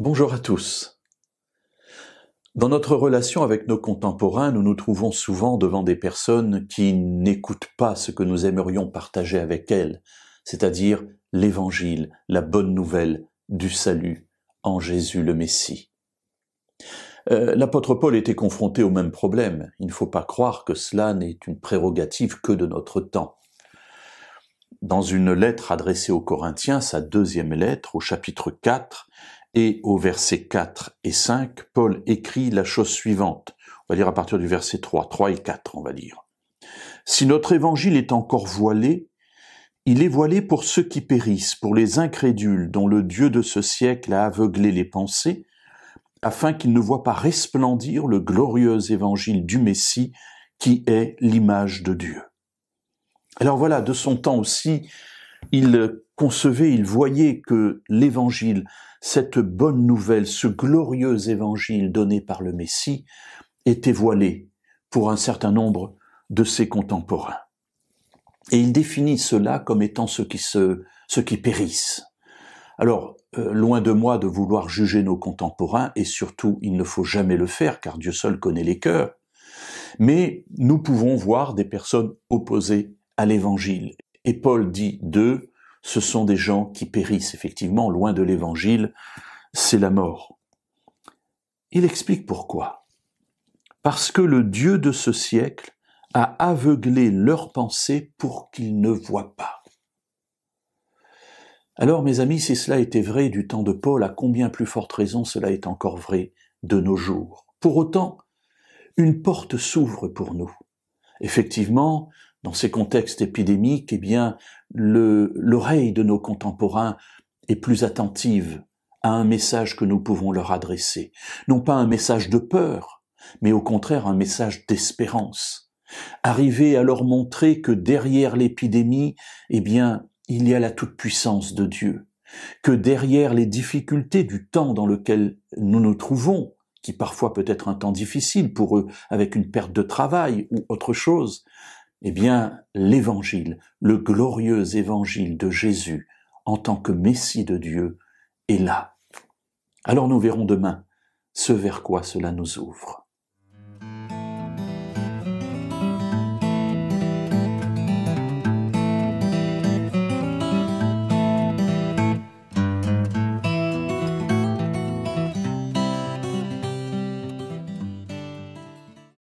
Bonjour à tous. Dans notre relation avec nos contemporains, nous nous trouvons souvent devant des personnes qui n'écoutent pas ce que nous aimerions partager avec elles, c'est-à-dire l'Évangile, la bonne nouvelle du salut en Jésus le Messie. L'apôtre Paul était confronté au même problème. Il ne faut pas croire que cela n'est une prérogative que de notre temps. Dans une lettre adressée aux Corinthiens, sa deuxième lettre, au chapitre 4, et au verset 4 et 5, Paul écrit la chose suivante. On va lire à partir du verset 3 et 4, on va lire. « Si notre évangile est encore voilé, il est voilé pour ceux qui périssent, pour les incrédules dont le Dieu de ce siècle a aveuglé les pensées, afin qu'ils ne voient pas resplendir le glorieux évangile du Messie qui est l'image de Dieu. » Alors voilà, de son temps aussi, il concevait, il voyait que l'évangile, cette bonne nouvelle, ce glorieux évangile donné par le Messie, était voilé pour un certain nombre de ses contemporains. Et il définit cela comme étant ceux qui périssent. Alors, loin de moi de vouloir juger nos contemporains, et surtout, il ne faut jamais le faire, car Dieu seul connaît les cœurs, mais nous pouvons voir des personnes opposées à l'évangile. Et Paul dit d'eux, ce sont des gens qui périssent. Effectivement, loin de l'évangile, c'est la mort. Il explique pourquoi. Parce que le Dieu de ce siècle a aveuglé leurs pensées pour qu'ils ne voient pas. Alors, mes amis, si cela était vrai du temps de Paul, à combien plus forte raison cela est encore vrai de nos jours. Pour autant, une porte s'ouvre pour nous. Effectivement, dans ces contextes épidémiques, eh bien, l'oreille de nos contemporains est plus attentive à un message que nous pouvons leur adresser. Non pas un message de peur, mais au contraire un message d'espérance. Arriver à leur montrer que derrière l'épidémie, eh bien, il y a la toute-puissance de Dieu. Que derrière les difficultés du temps dans lequel nous nous trouvons, qui parfois peut être un temps difficile pour eux, avec une perte de travail ou autre chose, eh bien, l'évangile, le glorieux évangile de Jésus, en tant que Messie de Dieu, est là. Alors nous verrons demain ce vers quoi cela nous ouvre.